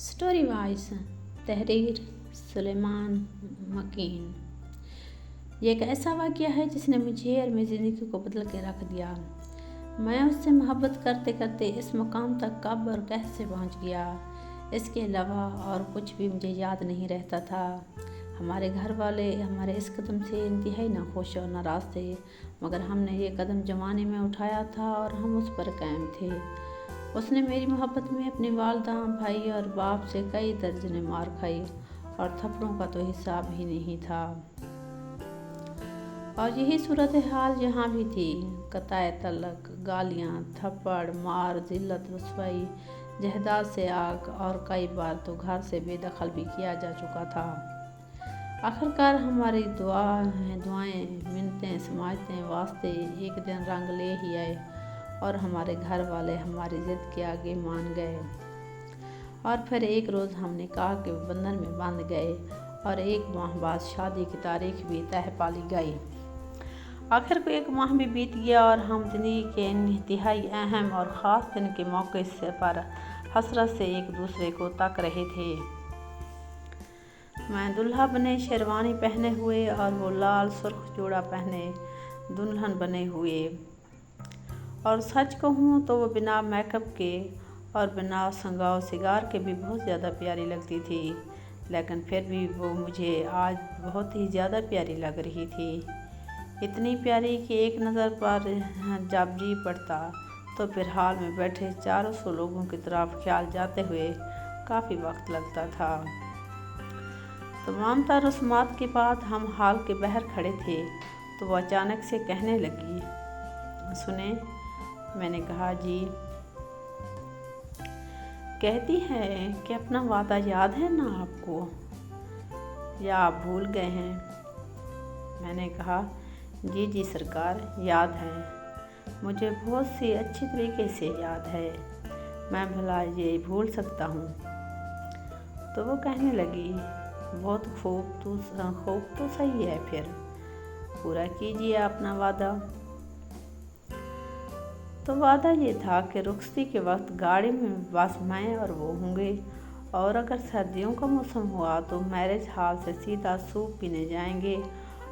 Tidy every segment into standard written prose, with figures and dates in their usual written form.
Story voice तहरीर सुलेमान मकीन। ये एक ऐसा वाक़या है जिसने मुझे और मेरी ज़िंदगी को बदल के रख दिया। मैं उससे मोहब्बत करते करते इस मुकाम तक कब और कैसे पहुंच गया, इसके अलावा और कुछ भी मुझे याद नहीं रहता था। हमारे घर वाले हमारे इस कदम से इंतहाई नाखुश और नाराज़ थे, मगर हमने ये कदम जवानी में उठाया था और हम उस पर कायम थे। उसने मेरी मोहब्बत में अपनी वालदा, भाई और बाप से कई दर्जने मार खाई और थप्पड़ों का तो हिसाब ही नहीं था। और यही सूरत हाल यहाँ भी थी। कताए तलक, गालियाँ, थप्पड़, मार, जिल्लत, रुसवाई, जहदाद से आग और कई बार तो घर से बेदखल भी किया जा चुका था। आखिरकार हमारी दुआएं, मिन्नतें, समाजतें, वास्ते एक दिन रंग ले ही आए और हमारे घर वाले हमारी ज़िद के आगे मान गए। और फिर एक रोज़ हम निकाह के बंधन में बंध गए और एक माह बाद शादी की तारीख भी तय पा ली गई। आखिर को एक माह भी बीत गया और हम ज़िंदगी के इंतहाई अहम और ख़ास दिन के मौके से पर हसरत से एक दूसरे को तक रहे थे। मैं दुल्हा बने शेरवानी पहने हुए और वो लाल सुर्ख जोड़ा पहने दुल्हन बने हुए। और सच कहूँ तो वो बिना मेकअप के और बिना संगाव सिगार के भी बहुत ज़्यादा प्यारी लगती थी, लेकिन फिर भी वो मुझे आज बहुत ही ज़्यादा प्यारी लग रही थी। इतनी प्यारी कि एक नज़र पर जब जी पड़ता तो फिर हाल में बैठे 400 लोगों की तरफ ख्याल जाते हुए काफ़ी वक्त लगता था। तमाम रस्मात के बाद हम हाल के बाहर खड़े थे तो वो अचानक से कहने लगी, सुने। मैंने कहा, जी। कहती है कि अपना वादा याद है ना आपको, या आप भूल गए हैं? मैंने कहा, जी जी सरकार, याद है, मुझे बहुत सी अच्छी तरीके से याद है, मैं भला ये भूल सकता हूँ? तो वो कहने लगी, बहुत खूब तो सही है, फिर पूरा कीजिए अपना वादा। तो वादा ये था कि रुखसती के वक्त गाड़ी में बस मैं और वो होंगे, और अगर सर्दियों का मौसम हुआ तो मैरिज हॉल से सीधा सूप पीने जाएंगे,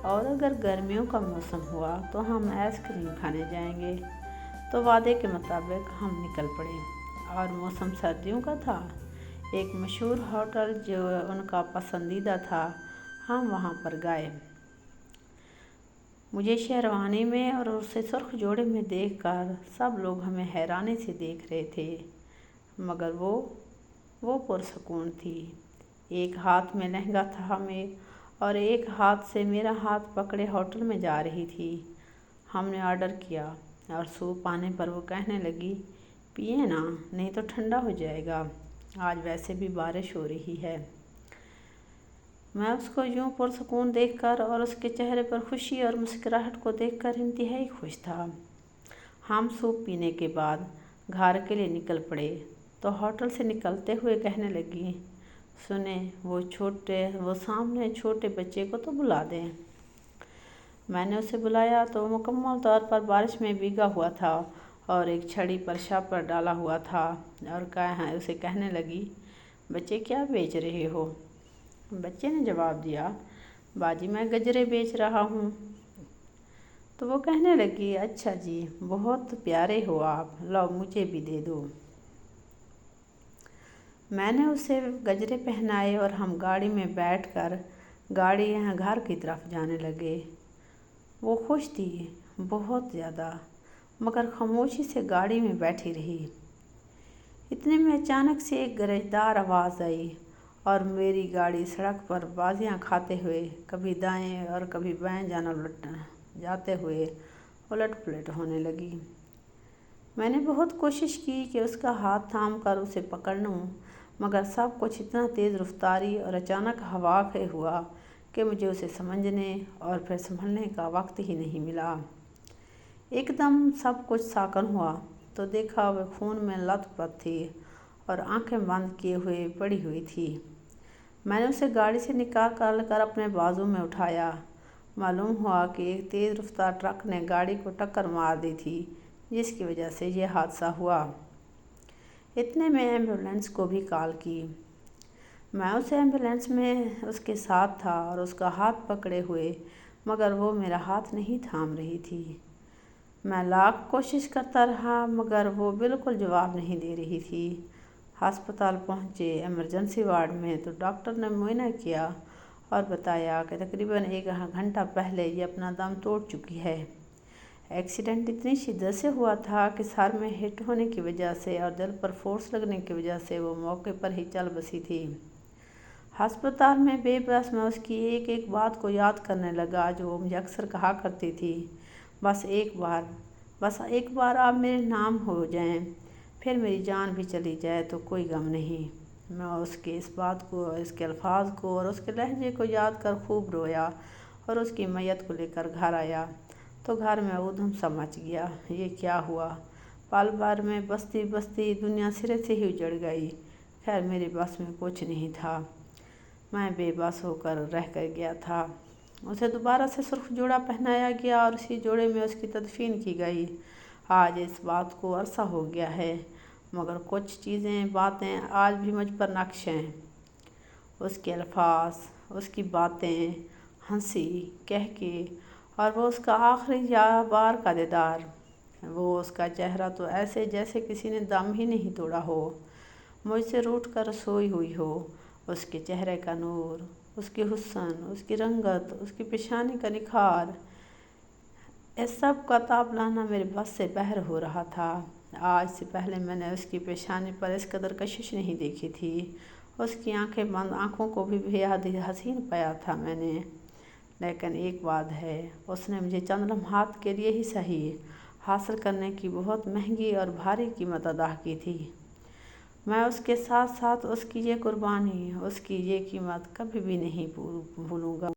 और अगर गर्मियों का मौसम हुआ तो हम आइसक्रीम खाने जाएंगे। तो वादे के मुताबिक हम निकल पड़े और मौसम सर्दियों का था। एक मशहूर होटल जो उनका पसंदीदा था, हम वहाँ पर गए। मुझे शेरवानी में और उसे सुर्ख जोड़े में देखकर सब लोग हमें हैरानी से देख रहे थे, मगर वो पुरसकून थी। एक हाथ में लहंगा था हमें और एक हाथ से मेरा हाथ पकड़े होटल में जा रही थी। हमने ऑर्डर किया और सूप आने पर वो कहने लगी, पिए ना, नहीं तो ठंडा हो जाएगा, आज वैसे भी बारिश हो रही है। मैं उसको यूं पुरसकून देखकर और उसके चेहरे पर खुशी और मुस्कुराहट को देखकर इंतहाई खुश था। हम सूप पीने के बाद घर के लिए निकल पड़े तो होटल से निकलते हुए कहने लगी, सुने, वो सामने छोटे बच्चे को तो बुला दें। मैंने उसे बुलाया तो मुकम्मल तौर पर बारिश में भीगा हुआ था और एक छड़ी पर शापर डाला हुआ था और उसे कहने लगी, बच्चे क्या बेच रहे हो? बच्चे ने जवाब दिया, बाजी मैं गजरे बेच रहा हूँ। तो वो कहने लगी, अच्छा जी, बहुत प्यारे हो आप, लो मुझे भी दे दो। मैंने उसे गजरे पहनाए और हम गाड़ी में बैठकर घर की तरफ जाने लगे। वो खुश थी बहुत ज़्यादा, मगर खामोशी से गाड़ी में बैठी रही। इतने में अचानक से एक गरजदार आवाज़ आई और मेरी गाड़ी सड़क पर बाजियां खाते हुए कभी दाएं और कभी बाएं जाते हुए उलट पुलट होने लगी। मैंने बहुत कोशिश की कि उसका हाथ थाम कर उसे पकड़ लूं, मगर सब कुछ इतना तेज़ रफ्तारी और अचानक हवा के हुआ कि मुझे उसे समझने और फिर संभलने का वक्त ही नहीं मिला। एकदम सब कुछ साकन हुआ तो देखा वह खून में लथपथ थी और आंखें बंद किए हुए पड़ी हुई थी। मैंने उसे गाड़ी से निकाल कर अपने बाजू में उठाया। मालूम हुआ कि एक तेज़ रफ्तार ट्रक ने गाड़ी को टक्कर मार दी थी, जिसकी वजह से यह हादसा हुआ। इतने में एम्बुलेंस को भी कॉल की میں اسے ایمبولینس میں اس کے ساتھ تھا اور اس کا ہاتھ پکڑے ہوئے، مگر وہ میرا ہاتھ نہیں تھام رہی تھی۔ میں لاکھ کوشش کرتا رہا مگر وہ بالکل جواب نہیں دے رہی تھی۔ ہسپتال پہنچے۔ ایمرجنسی وارڈ میں تو ڈاکٹر نے معائنہ کیا اور بتایا کہ تقریباً 1 گھنٹہ پہلے یہ اپنا دم توڑ چکی ہے۔ ایکسیڈنٹ اتنی شدت سے ہوا تھا کہ سر میں ہٹ ہونے کی وجہ سے اور دل پر فورس لگنے کی وجہ سے وہ موقع پر ہی چل بسی تھی۔ ہسپتال میں بے بس میں اس کی ایک ایک بات کو یاد کرنے لگا جو وہ مجھے اکثر کہا کرتی تھی، بس ایک بار آپ میرے نام ہو جائیں، پھر میری جان بھی چلی جائے تو کوئی غم نہیں۔ میں اس کے اس بات کو، اس کے الفاظ کو اور اس کے لہجے کو یاد کر خوب رویا اور اس کی میت کو لے کر گھر آیا تو گھر میں ادھم سا مچ گیا۔ یہ کیا ہوا؟ پل بھر میں بستی دنیا سرے سے ہی اجڑ گئی۔ خیر میرے بس میں کچھ نہیں تھا، میں بے بس ہو کر رہ گیا تھا۔ اسے دوبارہ سے سرخ جوڑا پہنایا گیا اور اسی جوڑے میں اس کی تدفین کی گئی۔ آج اس بات کو عرصہ ہو گیا ہے مگر کچھ باتیں آج بھی مجھ پر نقش ہیں۔ اس کے الفاظ، اس کی باتیں، ہنسی، کہکے اور وہ اس کا آخری بار کا دیدار، وہ اس کا چہرہ تو ایسے جیسے کسی نے دم ہی نہیں توڑا ہو، مجھ سے روٹھ کر سوئی ہوئی ہو۔ اس کے چہرے کا نور، اس کی حسن، اس کی رنگت، اس کی پیشانی کا نکھار، اس سب کا تاب لانا میرے بس سے باہر ہو رہا تھا۔ آج سے پہلے میں نے اس کی پیشانی پر اس قدر کشش نہیں دیکھی تھی۔ اس کی آنکھیں بند آنکھوں کو بھی بے حد حسین پایا تھا میں نے۔ لیکن ایک بات ہے، اس نے مجھے چند لمحات کے لیے ہی صحیح حاصل کرنے کی بہت مہنگی اور بھاری قیمت ادا کی تھی۔ میں اس کے ساتھ ساتھ اس کی یہ قربانی، اس کی یہ قیمت کبھی بھی نہیں بھولوں گا۔